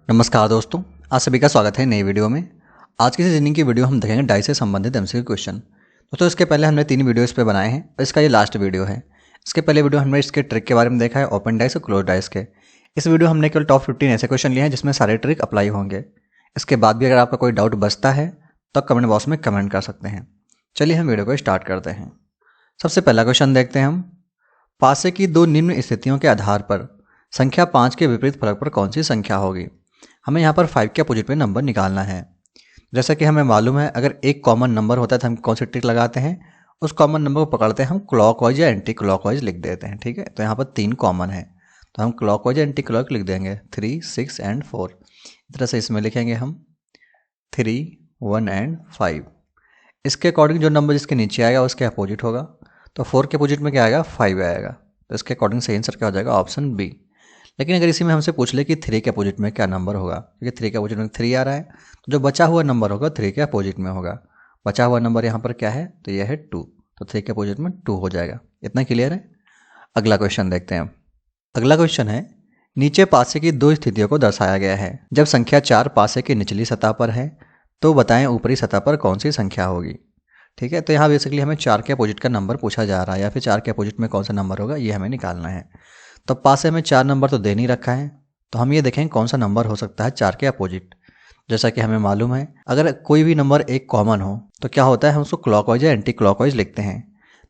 नमस्कार दोस्तों, आप सभी का स्वागत है नई वीडियो में। आज की रीजनिंग की वीडियो हम देखेंगे डाइस से संबंधित एमसीक्यू क्वेश्चन। दोस्तों इसके पहले हमने 3 वीडियो इस पे बनाए हैं और इसका ये लास्ट वीडियो है। इसके पहले वीडियो हमने इसके ट्रिक के बारे में देखा है, ओपन डाइस और क्लोज डाइस के। इस वीडियो हमने केवल टॉप 15 ऐसे क्वेश्चन लिए हैं जिसमें सारे ट्रिक अप्लाई होंगे। इसके बाद भी अगर आपका कोई डाउट बचता है तो कमेंट बॉक्स में कमेंट कर सकते हैं। चलिए हम वीडियो को स्टार्ट करते हैं। सबसे पहला क्वेश्चन देखते हैं हम। पासे की दो निम्न स्थितियों के आधार पर संख्या 5 के विपरीत फलक पर कौन सी संख्या होगी। हमें यहाँ पर 5 के अपोजिट में नंबर निकालना है। जैसा कि हमें मालूम है, अगर एक कॉमन नंबर होता है तो हम कौन सी ट्रिक लगाते हैं, उस कॉमन नंबर को पकड़ते हैं हम क्लॉकवाइज या एंटी क्लॉकवाइज लिख देते हैं। ठीक है, तो यहाँ पर 3 कॉमन है तो हम क्लॉकवाइज या एंटी क्लॉक लिख देंगे 3, 6 एंड 4। इस तरह से इसमें लिखेंगे हम 3, 1 एंड 5। इसके अकॉर्डिंग जो नंबर जिसके नीचे आएगा उसके अपोजिट होगा। तो 4 के अपोजिट में क्या आएगा, 5 आएगा। तो इसके अकॉर्डिंग सही आंसर क्या हो जाएगा, ऑप्शन बी। लेकिन अगर इसी में हमसे पूछ ले कि 3 के अपोजिट में क्या नंबर होगा, क्योंकि 3 के अपोजिट में 3 आ रहा है, तो जो बचा हुआ नंबर होगा 3 के अपोजिट में होगा। बचा हुआ नंबर यहाँ पर क्या है, तो यह है 2। तो 3 के अपोजिट में 2 हो जाएगा। इतना क्लियर है। अगला क्वेश्चन देखते हैं। अगला क्वेश्चन है, नीचे पासे की दो स्थितियों को दर्शाया गया है। जब संख्या 4 पासे की निचली सतह पर है तो बताएं ऊपरी सतह पर कौन सी संख्या होगी। ठीक है, तो यहाँ बेसिकली हमें 4 के अपोजिट का नंबर पूछा जा रहा है, या फिर 4 के अपोजिट में कौन सा नंबर होगा ये हमें निकालना है। तो पासे में 4 नंबर तो दे नहीं रखा है, तो हम ये देखेंगे कौन सा नंबर हो सकता है 4 के अपोजिट। जैसा कि हमें मालूम है, अगर कोई भी नंबर एक कॉमन हो तो क्या होता है, हम उसको क्लॉकवाइज या एंटी क्लॉकवाइज लिखते हैं।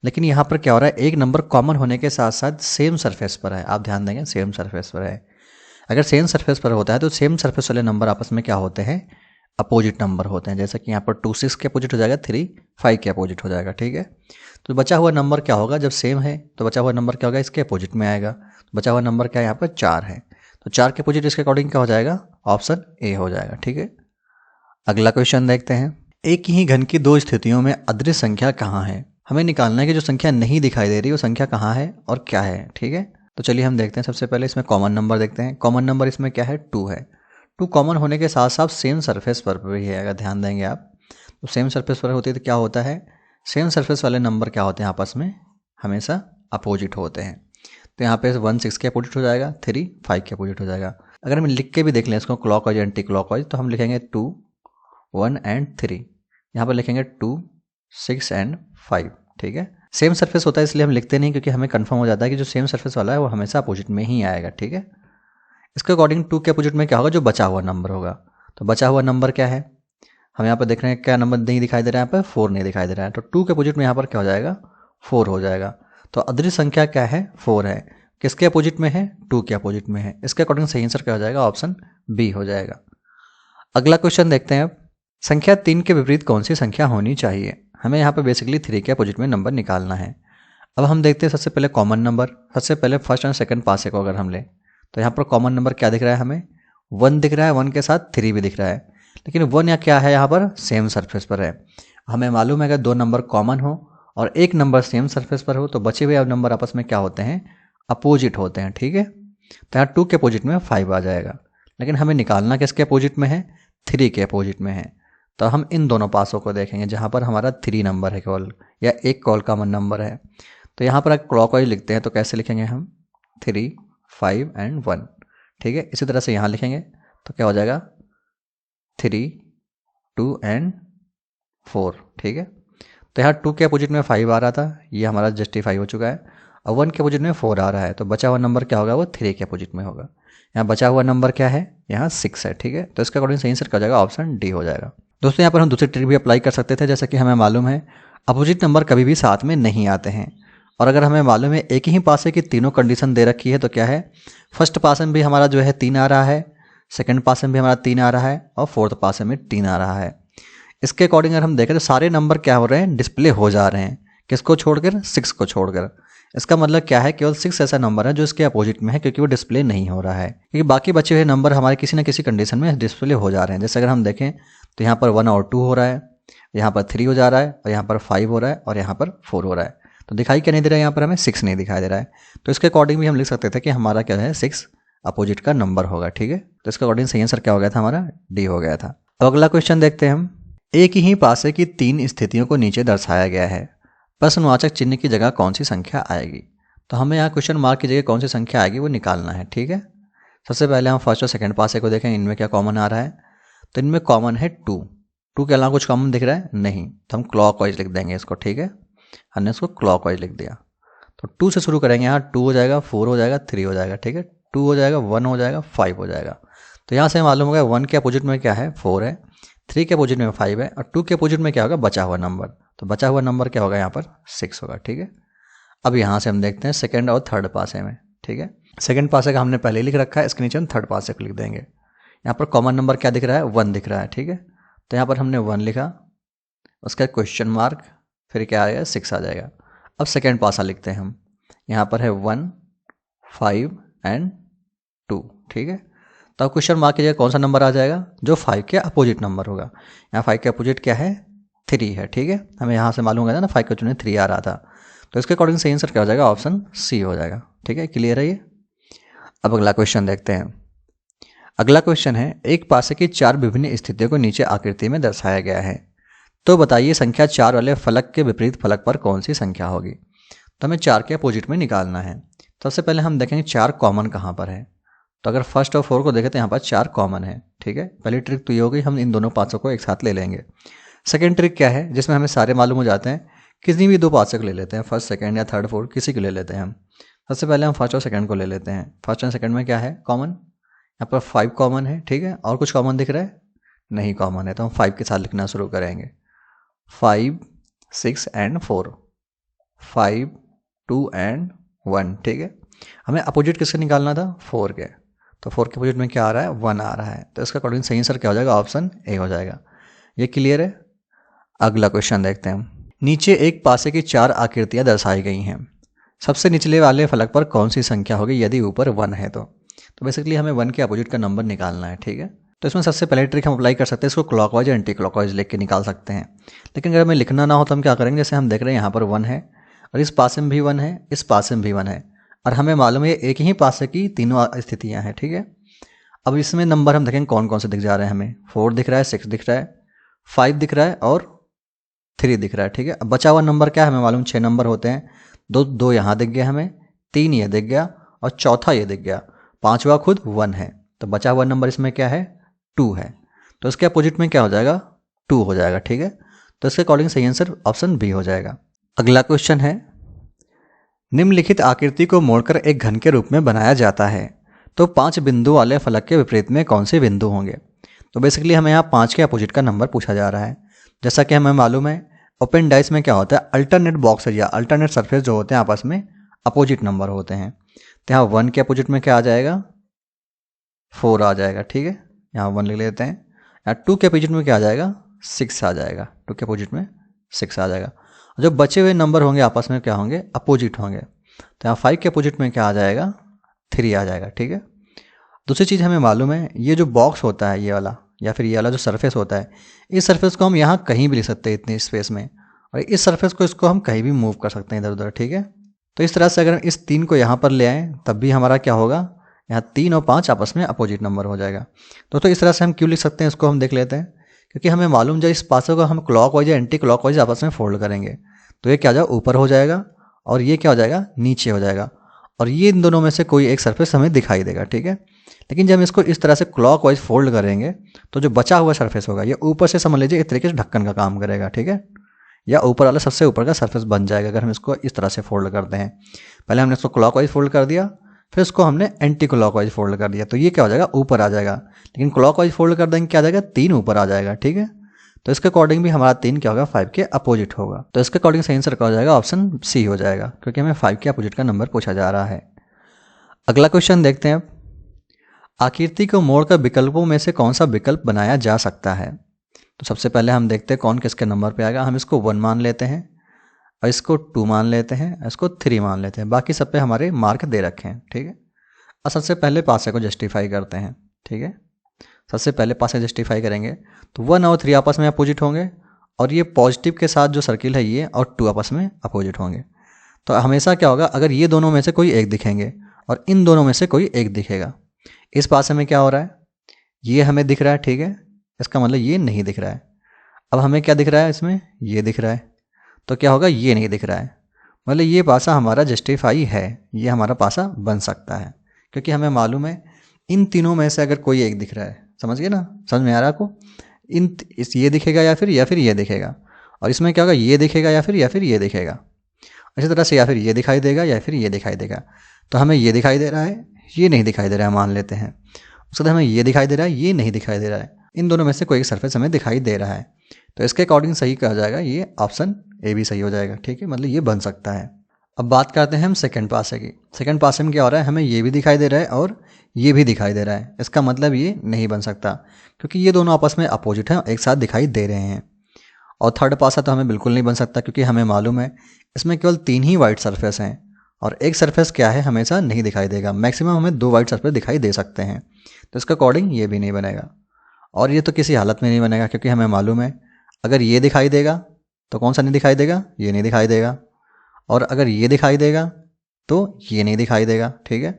लेकिन यहाँ पर क्या हो रहा है, एक नंबर कॉमन होने के साथ साथ सेम सरफेस पर है। आप ध्यान देंगे, सेम सरफेस पर है। अगर सेम सरफेस पर होता है तो सेम सरफेस वाले नंबर आपस में क्या होते हैं, अपोजिट नंबर होते हैं। जैसे कि यहाँ पर 2 6 के अपोजिट हो जाएगा, 3 5 के अपोजिट हो जाएगा। ठीक है, तो बचा हुआ नंबर क्या होगा, जब सेम है तो बचा हुआ नंबर क्या होगा, इसके अपोजिट में आएगा। तो बचा हुआ नंबर क्या है, यहाँ पर 4 है। तो 4 के अपोजिट इसके अकॉर्डिंग क्या हो जाएगा, ऑप्शन ए हो जाएगा। ठीक है, अगला क्वेश्चन देखते हैं। एक ही घन की दो स्थितियों में अदृश्य संख्या कहाँ है। हमें निकालना है कि जो संख्या नहीं दिखाई दे रही वो संख्या कहाँ है और क्या है। ठीक है, तो चलिए हम देखते हैं। सबसे पहले इसमें कॉमन नंबर देखते हैं। कॉमन नंबर इसमें क्या है, 2 है। 2 कॉमन होने के साथ साथ सेम सरफेस पर भी है। अगर ध्यान देंगे आप, तो सेम सरफेस पर होती है तो क्या होता है, सेम सरफेस वाले नंबर क्या होते हैं, आपस में हमेशा अपोजिट होते हैं। तो यहाँ पे 1 6 के अपोजिट हो जाएगा, 3 5 के अपोजिट हो जाएगा। अगर हम लिख के भी देख लें इसको क्लॉकवाइज एंटी क्लॉकवाइज, तो हम लिखेंगे 2 1 एंड 3। यहाँ पर लिखेंगे 2 6 एंड 5। ठीक है, सेम सरफेस होता है इसलिए हम लिखते नहीं, क्योंकि हमें कंफर्म हो जाता है कि जो सेम सरफेस वाला है वो हमेशा अपोजिट में ही आएगा। ठीक है, इसके अकॉर्डिंग 2 के अपोजिट में क्या होगा, जो बचा हुआ नंबर होगा। तो बचा हुआ नंबर क्या है, हम यहाँ पर देख रहे हैं क्या नंबर नहीं दिखाई दे रहा है, यहाँ पर 4 नहीं दिखाई दे रहा है। तो 2 के अपोजिट में यहाँ पर क्या हो जाएगा, 4 हो जाएगा। तो अदृश्य संख्या क्या है, 4 है। किसके अपोजिट में है, 2 के अपोजिट में है। इसके अकॉर्डिंग सही आंसर क्या हो जाएगा, ऑप्शन बी हो जाएगा। अगला क्वेश्चन देखते हैं अब। संख्या 3 के विपरीत कौन सी संख्या होनी चाहिए। हमें यहाँ पर बेसिकली 3 के अपोजिट में नंबर निकालना है। अब हम देखते हैं सबसे पहले कॉमन नंबर। सबसे पहले फर्स्ट एंड सेकंड पासे को अगर हम लें तो यहाँ पर कॉमन नंबर क्या दिख रहा है, हमें 1 दिख रहा है, 1 के साथ 3 भी दिख रहा है। लेकिन 1 या क्या है, यहाँ पर सेम सरफेस पर है। हमें मालूम है अगर 2 नंबर कॉमन हो और एक नंबर सेम सरफेस पर हो तो बचे हुए नंबर आपस में क्या होते हैं, अपोजिट होते हैं। ठीक है, तो यहाँ 2 के अपोजिट में 5 आ जाएगा। लेकिन हमें निकालना किसके अपोजिट में है, 3 के अपोजिट में है। तो हम इन दोनों पासों को देखेंगे जहाँ पर हमारा 3 नंबर है केवल, या एक कॉल कॉमन नंबर है। तो यहाँ पर अगर क्लॉकवाइज लिखते हैं तो कैसे लिखेंगे हम, 3 5 एंड 1। ठीक है, इसी तरह से यहाँ लिखेंगे तो क्या हो जाएगा, 3 2 एंड 4। ठीक है, तो यहाँ 2 के अपोजिट में 5 आ रहा था, ये हमारा जस्टिफाई हो चुका है। और 1 के अपोजिट में 4 आ रहा है, तो बचा हुआ नंबर क्या होगा, वो 3 के अपोजिट में होगा। यहाँ बचा हुआ नंबर क्या है, यहाँ 6 है। ठीक है, तो इसका अकॉर्डिंग सही आंसर क्या हो जाएगा, ऑप्शन डी हो जाएगा। दोस्तों यहाँ पर हम दूसरी ट्रिक भी अप्लाई कर सकते थे। जैसे कि हमें मालूम है अपोजिट नंबर कभी भी साथ में नहीं आते हैं। और अगर हमें मालूम है एक ही पासे की तीनों कंडीशन दे रखी है, तो क्या है, फर्स्ट पासे में भी हमारा जो है 3 आ रहा है, सेकंड पासे में भी हमारा 3 आ रहा है, और फोर्थ पासे में 3 आ रहा है। इसके अकॉर्डिंग अगर हम देखें तो सारे नंबर क्या हो रहे हैं, डिस्प्ले हो जा रहे हैं। किसको छोड़कर, 6 को छोड़कर। इसका मतलब क्या है, केवल 6 ऐसा नंबर है जो इसके अपोजिट में है, क्योंकि वो डिस्प्ले नहीं हो रहा है। क्योंकि बाकी बचे हुए नंबर हमारे किसी न किसी कंडीशन में डिस्प्ले हो जा रहे हैं। जैसे अगर हम देखें तो यहाँ पर 1 और 2 हो रहा है, यहाँ पर 3 हो जा रहा है, और यहाँ पर 5 हो रहा है, और यहाँ पर 4 हो रहा है। तो दिखाई क्या नहीं दे रहा है, यहाँ पर हमें 6 नहीं दिखाई दे रहा है। तो इसके अकॉर्डिंग भी हम लिख सकते थे कि हमारा क्या है, 6 अपोजिट का नंबर होगा। ठीक है, तो इसके अकॉर्डिंग सही आंसर क्या हो गया था, हमारा डी हो गया था। अब अगला क्वेश्चन देखते हैं हम। एक ही पासे की 3 स्थितियों को नीचे दर्शाया गया है, प्रश्नवाचक चिन्ह की जगह कौन सी संख्या आएगी। तो हमें यहाँ क्वेश्चन मार्क की जगह कौन सी संख्या आएगी वो निकालना है। ठीक है, सबसे पहले हम फर्स्ट और सेकंड पासे को देखें, इनमें क्या कॉमन आ रहा है। तो इनमें कॉमन है 2। 2 के अलावा कुछ कॉमन दिख रहा है नहीं, तो हम क्लॉकवाइज लिख देंगे इसको, ठीक है। हमने इसको क्लॉकवाइज लिख दिया। तो 2 से शुरू करेंगे, यहाँ 2 हो जाएगा, 4 हो जाएगा, 3 हो जाएगा, ठीक है। 2 हो जाएगा, 1 हो जाएगा, 5 हो जाएगा। तो यहाँ से मालूम होगा 1 के अपोजिट में क्या है, 4 है, 3 के अपोजिट में 5 है, और 2 के अपोजिट में क्या होगा, बचा हुआ नंबर। तो बचा हुआ नंबर क्या होगा यहाँ पर, 6 होगा, ठीक है। अब यहाँ से हम देखते हैं सेकंड और थर्ड पासे में, ठीक है। सेकंड पासे का हमने पहले लिख रखा है, इसके नीचे हम थर्ड पासे को लिख देंगे। यहाँ पर कॉमन नंबर क्या दिख रहा है, 1 दिख रहा है, ठीक है। तो यहाँ पर हमने 1 लिखा, उसका क्वेश्चन मार्क, फिर क्या आएगा, 6 आ जाएगा। अब सेकंड पासा लिखते हैं हम, यहाँ पर है 1, 5 एंड 2, ठीक है। तो अब क्वेश्चन मार्क की जगह कौन सा नंबर आ जाएगा, जो 5 के अपोजिट नंबर होगा। यहाँ 5 के अपोजिट क्या है, 3 है, ठीक है। हमें यहाँ से मालूम होगा ना 5 के चुने 3 आ रहा था, तो इसके अकॉर्डिंग सही आंसर क्या हो जाएगा, ऑप्शन सी हो जाएगा, ठीक है। क्लियर है ये। अब अगला क्वेश्चन देखते हैं। अगला क्वेश्चन है, एक पासे की 4 विभिन्न स्थितियों को नीचे आकृति में दर्शाया गया है, तो बताइए संख्या 4 वाले फलक के विपरीत फलक पर कौन सी संख्या होगी। तो हमें 4 के अपोजिट में निकालना है। सबसे पहले हम देखेंगे 4 कॉमन कहाँ पर है। तो अगर फर्स्ट और 4 को देखें तो यहाँ पर 4 कॉमन है, ठीक है। पहली ट्रिक तो ये होगी, हम इन दोनों पासों को एक साथ ले लेंगे। सेकेंड ट्रिक क्या है, जिसमें हमें सारे मालूम हो जाते हैं, किसी भी 2 पासे को ले लेते हैं, फर्स्ट सेकंड या थर्ड फोर्थ किसी को ले लेते हैं हम। सबसे पहले हम फर्स्ट और सेकंड को ले लेते हैं। फर्स्ट और सेकंड में क्या है कॉमन, यहाँ पर 5 कॉमन है, ठीक है। और कुछ कॉमन दिख रहा है नहीं, कॉमन है, तो हम 5 के साथ लिखना शुरू करेंगे। 5, 6 एंड 4, 5, 2 एंड 1, ठीक है। हमें अपोजिट किसके निकालना था, 4 के। तो 4 के अपोजिट में क्या आ रहा है, 1 आ रहा है, तो इसका अकॉर्डिंग सही आंसर क्या हो जाएगा, ऑप्शन ए हो जाएगा। ये क्लियर है। अगला क्वेश्चन देखते हैं हम। नीचे एक पासे की 4 आकृतियां दर्शाई गई हैं, सबसे निचले वाले फलक पर कौन सी संख्या होगी यदि ऊपर 1 है तो बेसिकली हमें 1 के अपोजिट का नंबर निकालना है, ठीक है। तो इसमें सबसे पहले ट्रिक हम अप्लाई कर सकते हैं, इसको क्लॉकवाइज या एंटी क्लॉकवाइज लिख के निकाल सकते हैं। लेकिन अगर हमें लिखना ना हो तो हम क्या करेंगे, जैसे हम देख रहे हैं यहाँ पर 1 है, और इस पासे में भी 1 है, इस पासे में भी 1 है, और हमें मालूम है एक ही पासे की तीनों स्थितियाँ हैं, ठीक है। अब इसमें नंबर हम देखेंगे कौन कौन से दिख जा रहे हैं हमें, 4 दिख रहा है, 6 दिख रहा है, 5 दिख रहा है और 3 दिख रहा है, ठीक है। अब बचा हुआ नंबर क्या है, हमें मालूम 6 नंबर होते हैं। दो यहाँ दिख गया हमें, 3 ये दिख गया, और चौथा ये दिख गया, 5वां खुद 1 है। तो बचा हुआ नंबर इसमें क्या है, 2 है। तो इसके अपोजिट में क्या हो जाएगा, 2 हो जाएगा, ठीक है। तो इसके अकॉर्डिंग सही आंसर ऑप्शन बी हो जाएगा। अगला क्वेश्चन है, निम्नलिखित आकृति को मोड़कर एक घन के रूप में बनाया जाता है, तो 5 बिंदु वाले फलक के विपरीत में कौन से बिंदु होंगे। तो बेसिकली हमें यहाँ 5 के अपोजिट का नंबर पूछा जा रहा है। जैसा कि हमें मालूम है ओपन डाइस में क्या होता है, अल्टरनेट बॉक्स या अल्टरनेट सरफेस जो होते हैं आपस में अपोजिट नंबर होते हैं। तो यहाँ 1 के अपोजिट में क्या आ जाएगा, 4 आ जाएगा, ठीक है। यहाँ 1 लिख लेते हैं। यहाँ 2 के अपोजिट में क्या आ जाएगा, 6 आ जाएगा, 2 के अपोजिट में 6 आ जाएगा। जो बचे हुए नंबर होंगे आपस में क्या होंगे, अपोजिट होंगे। तो यहाँ 5 के अपोजिट में क्या आ जाएगा, 3 आ जाएगा, ठीक है। दूसरी चीज़ हमें मालूम है, ये जो बॉक्स होता है ये वाला या फिर ये वाला जो सरफेस होता है, इस सरफेस को हम यहाँ कहीं भी ले सकते हैं इतनी स्पेस में, और इस सरफेस को इसको हम कहीं भी मूव कर सकते हैं इधर उधर, ठीक है। तो इस तरह से अगर हम इस 3 को यहाँ पर ले आएँ तब भी हमारा क्या होगा, यहाँ 3 और 5 आपस में अपोजिट नंबर हो जाएगा। तो इस तरह से हम क्यों लिख सकते हैं, इसको हम देख लेते हैं। क्योंकि हमें मालूम जो इस पासे को हम क्लॉकवाइज या एंटी क्लॉकवाइज आपस में फोल्ड करेंगे तो ये क्या हो जाएगा, ऊपर हो जाएगा, और ये क्या हो जाएगा, नीचे हो जाएगा, और ये इन दोनों में से कोई एक सरफेस हमें दिखाई देगा, ठीक है। लेकिन जब हम इसको इस तरह से क्लॉकवाइज फोल्ड करेंगे तो जो बचा हुआ सरफेस होगा ये ऊपर से समझ लीजिए इस तरीके से ढक्कन का काम करेगा, ठीक है, या ऊपर वाला सबसे ऊपर का सरफेस बन जाएगा अगर हम इसको इस तरह से फोल्ड करते हैं। पहले हमने इसको क्लॉकवाइज फोल्ड कर दिया, फिर इसको हमने एंटी क्लॉकवाइज फोल्ड कर दिया, तो ये क्या हो जाएगा, ऊपर आ जाएगा। लेकिन क्लॉकवाइज फोल्ड कर देंगे क्या आ जाएगा, 3 ऊपर आ जाएगा, ठीक है। तो इसके अकॉर्डिंग भी हमारा 3 क्या होगा, 5 के अपोजिट होगा। तो इसके अकॉर्डिंग सही आंसर क्या हो जाएगा, ऑप्शन सी हो जाएगा, क्योंकि हमें 5 के अपोजिट का नंबर पूछा जा रहा है। अगला क्वेश्चन देखते हैं। आकृति को मोड़कर विकल्पों में से कौन सा विकल्प बनाया जा सकता है। तो सबसे पहले हम देखते हैं कौन किसके नंबर पे आएगा। हम इसको 1 मान लेते हैं, और इसको 2 मान लेते हैं, इसको 3 मान लेते हैं, बाकी सब पे हमारे मार्क दे रखे हैं, ठीक है। और सबसे पहले पासे को जस्टिफाई करते हैं, ठीक है। सबसे पहले पासे जस्टिफाई करेंगे तो 1 और 3 आपस में अपोजिट होंगे, और ये पॉजिटिव के साथ जो सर्किल है ये और 2 आपस में अपोजिट होंगे। तो हमेशा क्या होगा, अगर ये दोनों में से कोई एक दिखेंगे और इन दोनों में से कोई एक दिखेगा। इस पासे में क्या हो रहा है, ये हमें दिख रहा है, ठीक है, इसका मतलब ये नहीं दिख रहा है। अब हमें क्या दिख रहा है, इसमें ये दिख रहा है, तो क्या होगा, ये नहीं दिख रहा है, मतलब ये पासा हमारा जस्टिफाई है, ये हमारा पासा बन सकता है। क्योंकि हमें मालूम है इन तीनों में से अगर कोई एक दिख रहा है, समझ गए ना, समझ में आ रहा है आपको, ये दिखेगा या फिर ये दिखेगा, और इसमें क्या होगा, ये दिखेगा या फिर ये दिखेगा, इसी तरह से या फिर ये दिखाई देगा या फिर ये दिखाई देगा। तो हमें ये दिखाई दे रहा है, ये नहीं दिखाई दे रहा है मान लेते हैं, उसके बाद हमें ये दिखाई दे रहा है, ये नहीं दिखाई दे रहा है, इन दोनों में से कोई एक सरफेस हमें दिखाई दे रहा है। तो इसके अकॉर्डिंग सही कहा जाएगा, ये ऑप्शन ए भी सही हो जाएगा, ठीक है, मतलब ये बन सकता है। अब बात करते हैं हम सेकंड पासे की। सेकंड पासे में क्या हो रहा है, हमें ये भी दिखाई दे रहा है और ये भी दिखाई दे रहा है, इसका मतलब ये नहीं बन सकता क्योंकि ये दोनों आपस में अपोजिट हैं, एक साथ दिखाई दे रहे हैं। और थर्ड पासा तो हमें बिल्कुल नहीं बन सकता क्योंकि हमें मालूम है इसमें केवल 3 ही वाइट सरफेस हैं और एक सरफेस क्या है हमेशा नहीं दिखाई देगा, मैक्सिमम हमें 2 वाइट सरफेस दिखाई दे सकते हैं। तो इसके अकॉर्डिंग ये भी नहीं बनेगा और ये तो किसी हालत में नहीं बनेगा क्योंकि हमें मालूम है अगर ये दिखाई देगा तो कौन सा नहीं दिखाई देगा, ये नहीं दिखाई देगा, और अगर ये दिखाई देगा तो ये नहीं दिखाई देगा, ठीक है।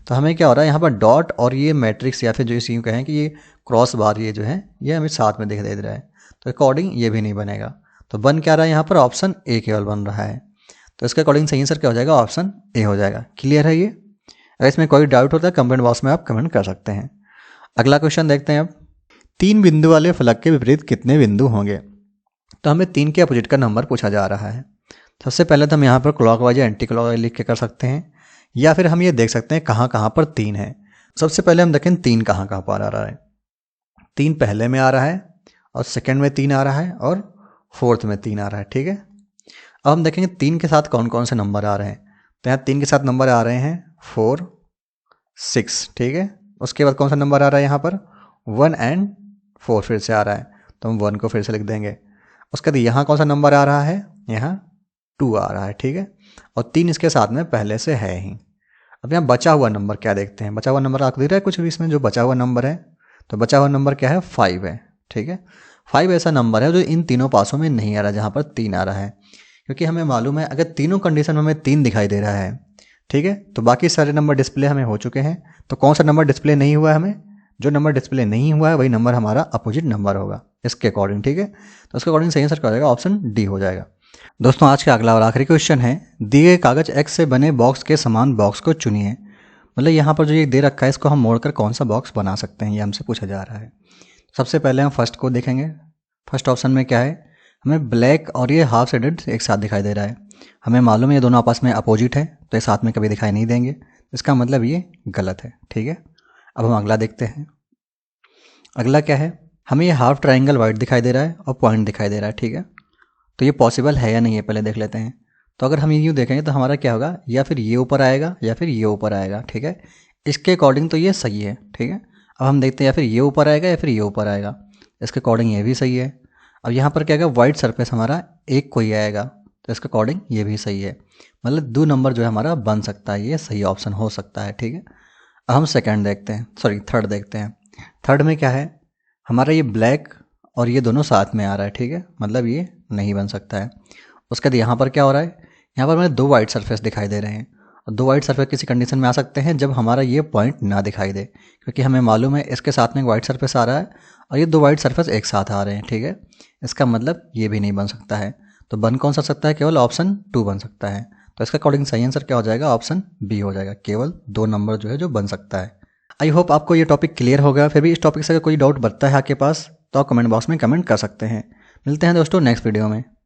तो हमें क्या हो रहा है यहाँ पर डॉट और ये मैट्रिक्स या फिर जो इसी यूँ कहें कि ये क्रॉस बार ये जो है ये हमें साथ में दिखाई दे रहा है, तो अकॉर्डिंग ये भी नहीं बनेगा। तो बन क्या रहा है यहाँ पर, ऑप्शन ए केवल बन रहा है। तो इसके अकॉर्डिंग सही आंसर क्या हो जाएगा, ऑप्शन ए हो जाएगा। क्लियर है ये? अगर इसमें कोई डाउट होता है कमेंट बॉक्स में आप कमेंट कर सकते हैं। अगला क्वेश्चन देखते हैं अब। 3 बिंदु वाले फलक के विपरीत कितने बिंदु होंगे? तो हमें 3 के अपोजिट का नंबर पूछा जा रहा है। सबसे पहले तो हम यहाँ पर क्लॉकवाइज या एंटी क्लॉकवाइज लिख के कर सकते हैं, या फिर हम ये देख सकते हैं कहाँ कहाँ पर 3 है। सबसे पहले हम देखें 3 कहाँ कहाँ पर आ रहा है। 3 पहले में आ रहा है और सेकंड में 3 आ रहा है और फोर्थ में 3 आ रहा है, ठीक है। अब हम देखेंगे 3 के साथ कौन कौन से नंबर आ रहे हैं। तो यहाँ 3 के साथ नंबर आ रहे हैं 4, 6, ठीक है। उसके बाद कौन सा नंबर आ रहा है यहाँ पर, 1 और 4 फिर से आ रहा है, तो हम 1 को फिर से लिख देंगे। उसके बाद यहाँ कौन सा नंबर आ रहा है, यहाँ 2 आ रहा है, ठीक है। और 3 इसके साथ में पहले से है ही। अब यहाँ बचा हुआ नंबर क्या देखते हैं। बचा हुआ नंबर आपको दिख रहा है कुछ भी इसमें, जो बचा हुआ नंबर है, तो बचा हुआ नंबर क्या है, 5 है, ठीक है। 5 ऐसा नंबर है जो इन तीनों पासों में नहीं आ रहा, जहाँ पर 3 आ रहा है, क्योंकि हमें मालूम है अगर तीनों कंडीशन में हमें 3 दिखाई दे रहा है, ठीक है, तो बाकी सारे नंबर डिस्प्ले हमें हो चुके हैं। तो कौन सा नंबर डिस्प्ले नहीं हुआ है, हमें जो नंबर डिस्प्ले नहीं हुआ है वही नंबर हमारा अपोजिट नंबर होगा इसके अकॉर्डिंग, ठीक है। तो उसके अकॉर्डिंग सही आंसर क्या हो जाएगा, ऑप्शन डी हो जाएगा। दोस्तों आज का अगला और आखिरी क्वेश्चन है, दिए गए कागज एक्स से बने बॉक्स के समान बॉक्स को चुनिए। मतलब यहाँ पर जो ये दे रखा है इसको हम मोड़कर कौन सा बॉक्स बना सकते हैं, ये हमसे पूछा जा रहा है। सबसे पहले हम फर्स्ट को देखेंगे। फर्स्ट ऑप्शन में क्या है, हमें ब्लैक और ये हाफ शेडेड एक साथ दिखाई दे रहा है। हमें मालूम है ये दोनों आपस में अपोजिट है, तो ये साथ में कभी दिखाई नहीं देंगे, इसका मतलब ये गलत है, ठीक है। अब हम अगला देखते हैं। अगला क्या है, हमें ये हाफ ट्राइंगल वाइट दिखाई दे रहा है और पॉइंट दिखाई दे रहा है, ठीक है। तो ये पॉसिबल है या नहीं है पहले देख लेते हैं। तो अगर हम यूँ देखेंगे तो हमारा क्या होगा, या फिर ये ऊपर आएगा या फिर ये ऊपर आएगा, ठीक है। इसके अकॉर्डिंग तो ये सही है, ठीक है। अब हम देखते हैं या फिर ये ऊपर आएगा या फिर ये ऊपर आएगा, इसके अकॉर्डिंग ये भी सही है। अब यहाँ पर क्या आएगा, वाइट सरफेस हमारा एक कोई आएगा, तो इसके अकॉर्डिंग ये भी सही है। मतलब 2 नंबर जो है हमारा बन सकता है, ये सही ऑप्शन हो सकता है, ठीक है। अब हम सेकंड देखते हैं, सॉरी थर्ड देखते हैं। थर्ड में क्या है, हमारा ये ब्लैक और ये दोनों साथ में आ रहा है, ठीक है, मतलब ये नहीं बन सकता है। उसके बाद यहाँ पर क्या हो रहा है, यहाँ पर हमें 2 वाइट सरफेस दिखाई दे रहे हैं, और 2 वाइट सरफेस किसी कंडीशन में आ सकते हैं जब हमारा ये पॉइंट ना दिखाई दे, क्योंकि हमें मालूम है इसके साथ में एक वाइट सरफेस आ रहा है और ये 2 वाइट सरफेस एक साथ आ रहे हैं, ठीक है। इसका मतलब ये भी नहीं बन सकता है। तो बन कौन सा सकता है, केवल ऑप्शन 2 बन सकता है। तो इसका अकॉर्डिंग सही आंसर क्या हो जाएगा, ऑप्शन बी हो जाएगा। केवल 2 नंबर जो है जो बन सकता है। आई होप आपको ये टॉपिक क्लियर होगा। फिर भी इस टॉपिक से अगर कोई डाउट बचता है आपके पास तो आप कमेंट बॉक्स में कमेंट कर सकते हैं। मिलते हैं दोस्तों नेक्स्ट वीडियो में।